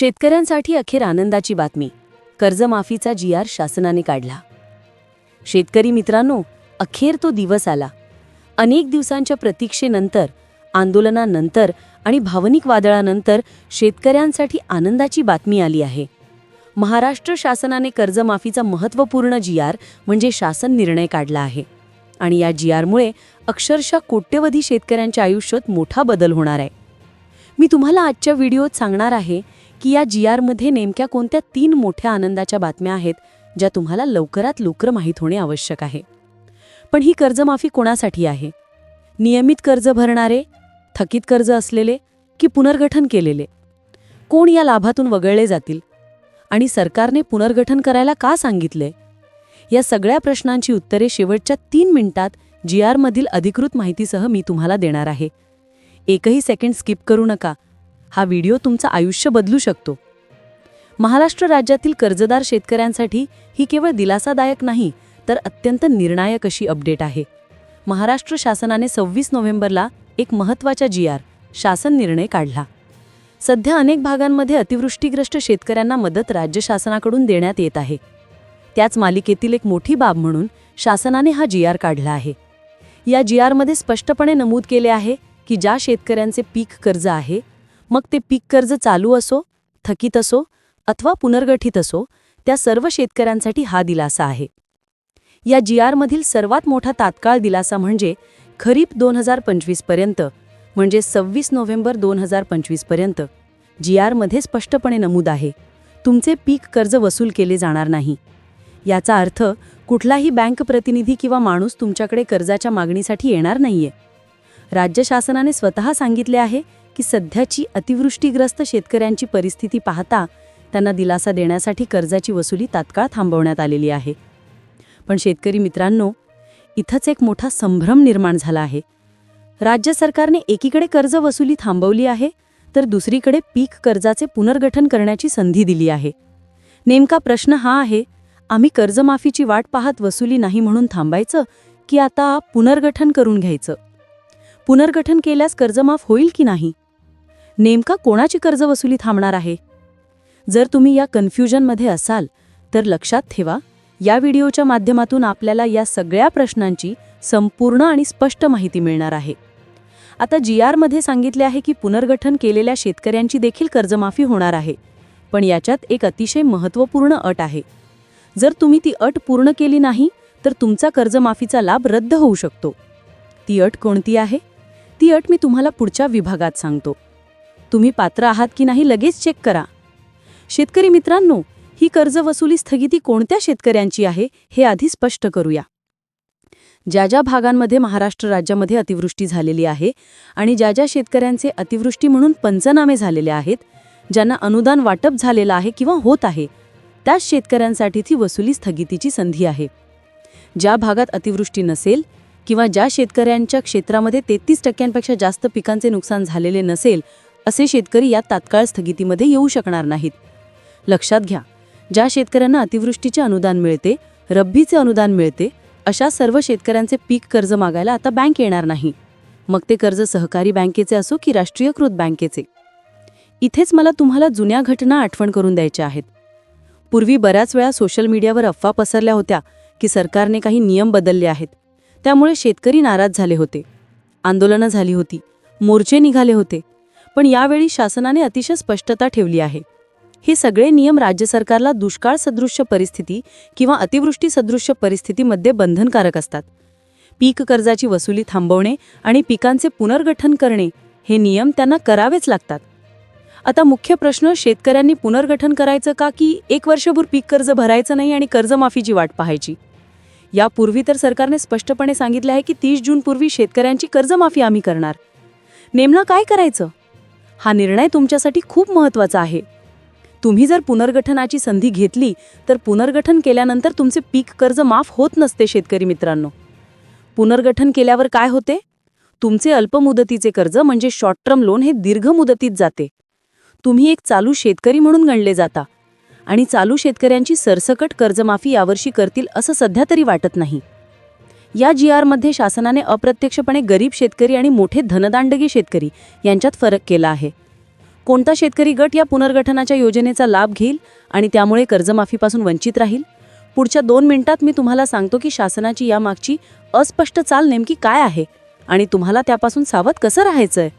शेतकऱ्यांसाठी अखेर आनंदाची बातमी. कर्जमाफीचा जी.आर. शासनाने काढला. शेतकरी मित्रांनो, अखेर तो दिवस आला. अनेक दिवसांच्या प्रतीक्षेनंतर, आंदोलनानंतर आणि भावनिक वादळानंतर शेतकऱ्यांसाठी आनंदाची बातमी आली आहे. महाराष्ट्र शासनाने कर्जमाफीचा महत्त्वपूर्ण जी.आर. म्हणजे शासन निर्णय काढला आहे. आणि या जी.आर.मुळे अक्षरशः कोट्यवधी शेतकऱ्यांच्या आयुष्यात मोठा बदल होणार आहे. मी तुम्हाला आजच्या व्हिडिओत सांगणार आहे की या जी.आर.मध्ये नेमक्या कोणत्या 3 मोठ्या आनंदाच्या बातम्या आहेत ज्या तुम्हाला लवकरात लवकर माहीत होणे आवश्यक आहे. पण ही कर्जमाफी कोणासाठी आहे? नियमित कर्ज भरणारे, थकीत कर्ज असलेले की पुनर्गठन केलेले? कोण या लाभातून वगळले जातील? आणि सरकारने पुनर्गठन करायला का सांगितले? या सगळ्या प्रश्नांची उत्तरे शेवटच्या 3 मिनिटात जी.आर.मधील अधिकृत माहितीसह मी तुम्हाला देणार आहे. एकही सेकंड स्किप करू नका. हा व्हिडिओ तुमचं आयुष्य बदलू शकतो. महाराष्ट्र राज्यातील कर्जदार शेतकऱ्यांसाठी ही केवळ दिलासादायक नाही, तर अत्यंत निर्णायक अशी अपडेट आहे. महाराष्ट्र शासनाने 26 नोव्हेंबरला एक महत्त्वाचा जी.आर. शासन निर्णय काढला. सध्या अनेक भागांमध्ये अतिवृष्टीग्रस्त शेतकऱ्यांना मदत राज्य शासनाकडून देण्यात येत आहे. त्याच मालिकेतील एक मोठी बाब म्हणून शासनाने हा जी.आर. काढला आहे. या जी.आर.मध्ये स्पष्टपणे नमूद केले आहे की ज्या शेतकऱ्यांचे पीक कर्ज आहे, मग ते पीक कर्ज चालू असो, थकीत असो अथवा पुनर्गठित असो, त्या सर्व शेतकऱ्यांसाठी हा दिलासा आहे. या जी.आर.मधील सर्वात मोठा तात्काळ दिलासा म्हणजे खरीप 2025 पर्यंत, म्हणजे 26 नोव्हेंबर 2025 पर्यंत जी.आर.मध्ये स्पष्टपणे नमूद आहे, तुमचे पीक कर्ज वसूल केले जाणार नाही. याचा अर्थ कुठलाही बँक प्रतिनिधी किंवा माणूस तुमच्याकडे कर्जाच्या मागणीसाठी येणार नाहीये. राज्य शासनाने स्वतः सांगितले आहे की सध्याची अतिवृष्टीग्रस्त शेतकऱ्यांची परिस्थिती पाहता त्यांना दिलासा देण्यासाठी कर्जाची वसुली तात्काळ थांबवण्यात आलेली आहे. पण शेतकरी मित्रांनो, इथंच एक मोठा संभ्रम निर्माण झाला आहे. राज्य सरकारने एकीकडे कर्ज वसुली थांबवली आहे, तर दुसरीकडे पीक कर्जाचे पुनर्गठन करण्याची संधी दिली आहे. नेमका प्रश्न हा आहे, आम्ही कर्जमाफीची वाट पाहत वसुली नाही म्हणून थांबायचं की आता पुनर्गठन करून घ्यायचं? पुनर्गठन केल्यास कर्जमाफ होईल की नाही? नेमका कोणाची कर्ज वसुली थांबणार आहे? जर तुम्ही या कन्फ्युजनमध्ये असाल तर लक्षात ठेवा, या व्हिडिओच्या माध्यमातून आपल्याला या सगळ्या प्रश्नांची संपूर्ण आणि स्पष्ट माहिती मिळणार आहे. आता जी.आर.मध्ये सांगितले आहे की पुनर्गठन केलेल्या शेतकऱ्यांची देखील कर्जमाफी होणार आहे. पण याच्यात एक अतिशय महत्त्वपूर्ण अट आहे. जर तुम्ही ती अट पूर्ण केली नाही तर तुमचा कर्जमाफीचा लाभ रद्द होऊ शकतो. ती अट कोणती आहे? ती अट मी तुम्हाला पुढच्या विभागात सांगतो. तुम्ही पात्र आहात की नाही लगेच चेक करा. शेतकरी मित्रांनो, ही कर्ज वसुली स्थगिती कोणत्या शेतकऱ्यांची आहे हे आधी स्पष्ट करूया. ज्या ज्या भागांमध्ये महाराष्ट्र राज्यामध्ये अतिवृष्टी झालेली आहे आणि ज्या ज्या शेतकऱ्यांचे अतिवृष्टी म्हणून पंचनामे झालेले आहेत, ज्यांना अनुदान वाटप झालेलं आहे किंवा होत आहे, त्याच शेतकऱ्यांसाठी ती वसुली स्थगितीची संधी आहे. ज्या भागात अतिवृष्टी नसेल किंवा ज्या शेतकऱ्यांच्या क्षेत्रामध्ये 33% जास्त पिकांचे नुकसान झालेले नसेल, असे शेतकरी या तात्काळ स्थगितीमध्ये येऊ शकणार नाहीत. लक्षात घ्या, ज्या शेतकऱ्यांना अतिवृष्टीचे अनुदान मिळते, रब्बीचे अनुदान मिळते, अशा सर्व शेतकऱ्यांचे पीक कर्ज मागायला आता बँक येणार नाही. मग ते कर्ज सहकारी बँकेचे असो की राष्ट्रीयकृत बँकेचे. इथेच मला तुम्हाला जुन्या घटना आठवण करून द्यायच्या आहेत. पूर्वी बऱ्याच वेळा सोशल मीडियावर अफवा पसरल्या होत्या की सरकारने काही नियम बदलले आहेत. त्यामुळे शेतकरी नाराज झाले होते, आंदोलनं झाली होती, मोर्चे निघाले होते. पण यावेळी शासनाने अतिशय स्पष्टता ठेवली आहे. हे सगळे नियम राज्य सरकारला दुष्काळ सदृश्य परिस्थिती किंवा अतिवृष्टी सदृश्य परिस्थितीमध्ये बंधनकारक असतात. पीक कर्जाची वसुली थांबवणे आणि पिकांचे पुनर्गठन करणे हे नियम त्यांना करावेच लागतात. आता मुख्य प्रश्न, शेतकऱ्यांनी पुनर्गठन करायचं का की 1 वर्षभर पीक कर्ज भरायचं नाही आणि कर्जमाफीची वाट पाहायची? यापूर्वी तर सरकारने स्पष्टपणे सांगितले आहे की 30 जूनपूर्वी शेतकऱ्यांची कर्जमाफी आम्ही करणार. नेमकं काय करायचं? हा निर्णय तुमच्यासाठी खूप महत्त्वाचा आहे. तुम्ही जर पुनर्गठनाची संधी घेतली तर पुनर्गठन केल्यानंतर तुमचे पीक कर्ज माफ होत नसते. शेतकरी मित्रांनो, पुनर्गठन केल्यावर काय होते? तुमचे अल्पमुदतीचे कर्ज म्हणजे शॉर्ट टर्म लोन हे दीर्घ मुदतीत जाते. तुम्ही एक चालू शेतकरी म्हणून गणले जाता आणि चालू शेतकऱ्यांची सरसकट कर्जमाफी यावर्षी करतील असं सध्या तरी वाटत नाही. या जी.आर.मध्ये शासनाने अप्रत्यक्षपणे गरीब शेतकरी आणि मोठे धनदांडगी शेतकरी यांच्यात फरक केला आहे. कोणता शेतकरी गट या पुनर्गठनाच्या योजनेचा लाभ घेईल आणि त्यामुळे कर्जमाफीपासून वंचित राहील? पुढच्या 2 मिनिटात मी तुम्हाला सांगतो की शासनाची यामागची अस्पष्ट चाल नेमकी काय आहे आणि तुम्हाला त्यापासून सावध कसं राहायचंय.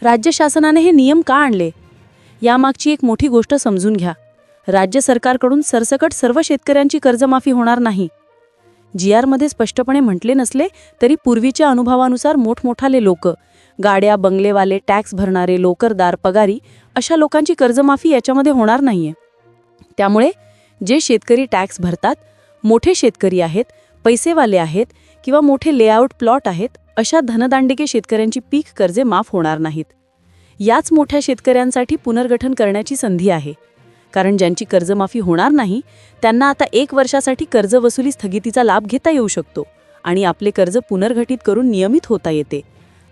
राज्य शासनाने हे नियम का आणले यामागची एक मोठी गोष्ट समजून घ्या. राज्य सरकारकडून सरसकट सर्व शेतकऱ्यांची कर्जमाफी होणार नाही. GR मध्ये स्पष्टपणे म्हटले नसले तरी पूर्वीच्या अनुभवानुसार मोठमोठाले लोक, गाड्या, बंगलेवाले, टॅक्स भरणारे, नोकरदार, पगारी अशा लोकांची कर्जमाफी याच्यामध्ये होणार नाहीये. त्यामुळे जे शेतकरी टॅक्स भरतात, मोठे शेतकरी आहेत, पैसेवाले आहेत किंवा मोठे लेआउट प्लॉट आहेत, अशा धनदांडिके शेतकऱ्यांची पीक कर्जे माफ होणार नाहीत. याच मोठ्या शेतकऱ्यांसाठी पुनर्गठन करण्याची संधी आहे. कारण ज्यांची कर्जमाफी होणार नाही त्यांना आता 1 वर्षासाठी कर्जवसुली स्थगितीचा लाभ घेता येऊ शकतो आणि आपले कर्ज पुनर्गठित करून नियमित होता येते.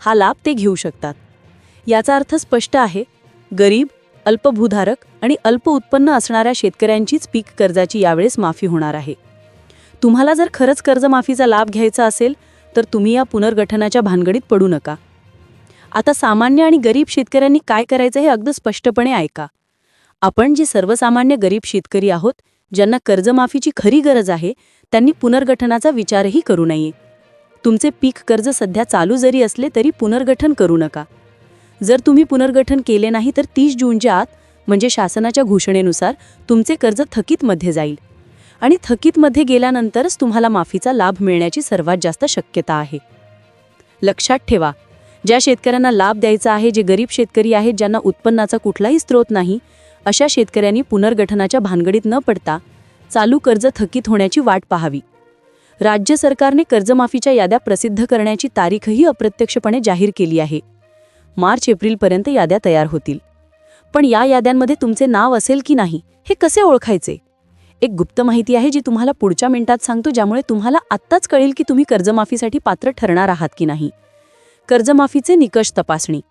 हा लाभ ते घेऊ शकतात. याचा अर्थ स्पष्ट आहे. गरीब, अल्पभूधारक आणि अल्प उत्पन्न असणाऱ्या शेतकऱ्यांचीच पीक कर्जाची यावेळेस माफी होणार आहे. तुम्हाला जर खरंच कर्जमाफीचा लाभ घ्यायचा असेल तर तुम्ही या पुनर्गठनाच्या भानगडीत पडू नका. आता सामान्य आणि गरीब शेतकऱ्यांनी काय करायचं हे अगदी स्पष्टपणे ऐका. आपण जे सर्वसामान्य गरीब शेतकरी आहोत, ज्यांना कर्जमाफीची खरी गरज आहे, त्यांनी पुनर्गठनाचा विचारही करू नये. तुमचे पीक कर्ज सध्या चालू जरी असले तरी पुनर्गठन करू नका. जर तुम्ही पुनर्गठन केले नाही तर 30 जूनच्या आत म्हणजे शासनाच्या घोषणेनुसार तुमचे कर्ज थकीतमध्ये जाईल आणि थकीतमध्ये गेल्यानंतरच तुम्हाला माफीचा लाभ मिळण्याची सर्वात जास्त शक्यता आहे. लक्षात ठेवा, ज्या शेतकऱ्यांना लाभ द्यायचा आहे, जे गरीब शेतकरी आहेत, ज्यांना उत्पन्नाचा कुठलाही स्रोत नाही, अशा शेतकऱ्यांनी पुनर्गठनाच्या भानगडीत न पडता चालू कर्ज थकीत होण्याची वाट पाहावी. राज्य सरकारने कर्जमाफीच्या याद्या प्रसिद्ध करण्याची तारीखही अप्रत्यक्षपणे जाहीर केली आहे. मार्च-एप्रिलपर्यंत याद्या तयार होतील. पण या याद्यांमध्ये तुमचे नाव असेल की नाही हे कसे ओळखायचे? एक गुप्त माहिती आहे जी तुम्हाला पुढच्या मिनिटात सांगतो, ज्यामुळे तुम्हाला आत्ताच कळेल की तुम्ही कर्जमाफीसाठी पात्र ठरणार आहात की नाही. कर्जमाफीचे निकष तपासणी.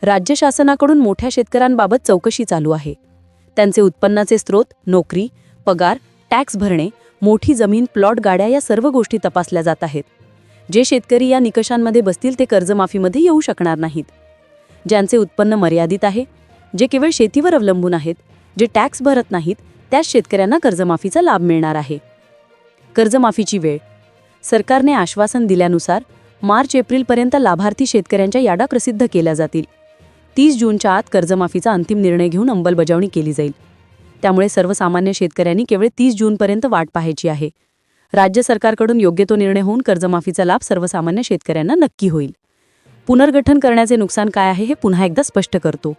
राज्य शासनाकडून मोठ्या शेतकऱ्यांबाबत चौकशी चालू आहे. त्यांचे उत्पन्नाचे स्रोत, नोकरी, पगार, टॅक्स भरणे, मोठी जमीन, प्लॉट, गाड्या या सर्व गोष्टी तपासल्या जात आहेत. जे शेतकरी या निकषांमध्ये बसतील ते कर्जमाफीमध्ये येऊ शकणार नाहीत. ज्यांचे उत्पन्न मर्यादित आहे, जे केवळ शेतीवर अवलंबून आहेत, जे टॅक्स भरत नाहीत, त्याच शेतकऱ्यांना कर्जमाफीचा लाभ मिळणार आहे. कर्जमाफीची वेळ. सरकारने आश्वासन दिल्यानुसार मार्च-एप्रिलपर्यंत लाभार्थी शेतकऱ्यांच्या याद्या प्रसिद्ध केल्या जातील. 30 जूनच्या आत कर्जमाफीचा अंतिम निर्णय घेऊन अंमलबजावणी केली जाईल. त्यामुळे सर्वसामान्य शेतकऱ्यांनी केवळ 30 जूनपर्यंत वाट पाहायची आहे. राज्य सरकारकडून योग्य तो निर्णय होऊन कर्जमाफीचा लाभ सर्वसामान्य शेतकऱ्यांना नक्की होईल. पुनर्गठन करण्याचे नुकसान काय आहे हे पुन्हा एकदा स्पष्ट करतो.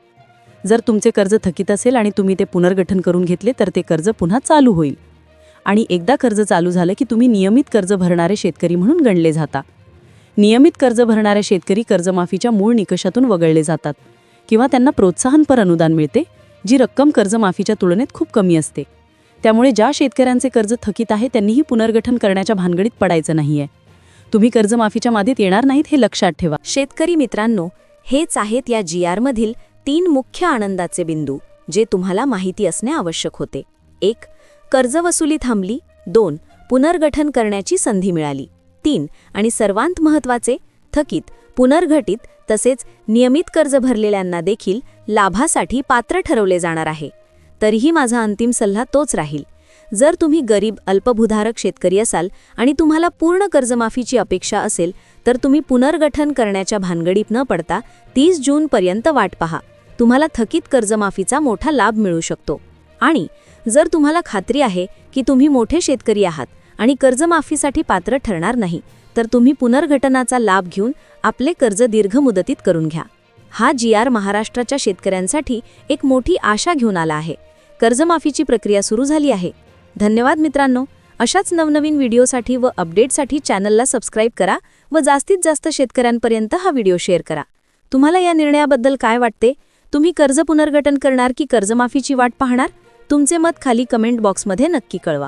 जर तुमचे कर्ज थकीत असेल आणि तुम्ही ते पुनर्गठन करून घेतले तर ते कर्ज पुन्हा चालू होईल आणि एकदा कर्ज चालू झालं की तुम्ही नियमित कर्ज भरणारे शेतकरी म्हणून गणले जाता. नियमित कर्ज भरणारे शेतकरी कर्जमाफीच्या मूळ निकषातून वगळले जातात किंवा त्यांना प्रोत्साहनपर अनुदान मिळते, जी रक्कम कर्जमाफीच्या तुलनेत खूप कमी असते. त्यामुळे ज्या शेतकऱ्यांचे कर्ज थकीत आहे त्यांनीही पुनर्गठन करण्याच्या भानगडीत पडायचं नाहीये. तुम्ही कर्जमाफीच्या मादीत येणार नाहीत हे लक्षात ठेवा. शेतकरी मित्रांनो, हेच आहेत या GR मधील 3 मुख्य आनंदाचे बिंदू जे तुम्हाला माहिती असणे आवश्यक होते. 1. कर्जवसुली थांबली. 2. पुनर्गठन करण्याची संधी मिळाली. 3. आणि सर्वांत महत्त्वाचे, थकीत, पुनर्गठित तसेच नियमित कर्ज भरलेल्यांना देखील लाभासाठी पात्र ठरवले जाणार आहे. तरीही माझा अंतिम सल्ला तोच राहील. जर तुम्ही गरीब, अल्पभूधारक शेतकरी असाल आणि तुम्हाला पूर्ण कर्जमाफीची अपेक्षा असेल तर तुम्ही पुनर्गठन करण्याच्या भानगडीत न पडता 30 जूनपर्यंत वाट पहा. तुम्हाला थकीत कर्जमाफीचा मोठा लाभ मिळू शकतो. आणि जर तुम्हाला खात्री आहे की तुम्ही मोठे शेतकरी आहात आणि कर्जमाफीसाठी पात्र ठरणार नाही तर तुम्ही पुनर्गठनाचा लाभ घेऊन आपले कर्ज दीर्घ मुदतीत करून घ्या. हा GR महाराष्ट्राच्या शेतकऱ्यांसाठी एक मोठी आशा घेऊन आला आहे. कर्जमाफीची प्रक्रिया सुरू झाली आहे. धन्यवाद मित्रांनो. अशाच नवनवीन व्हिडिओसाठी व अपडेटसाठी चॅनलला सबस्क्राईब करा व जास्तीत जास्त शेतकऱ्यांपर्यंत हा व्हिडिओ शेअर करा. तुम्हाला या निर्णयाबद्दल काय वाटते? तुम्ही कर्ज पुनर्गठन करणार की कर्जमाफीची वाट पाहणार? तुमचे मत खाली कमेंट बॉक्समध्ये नक्की कळवा.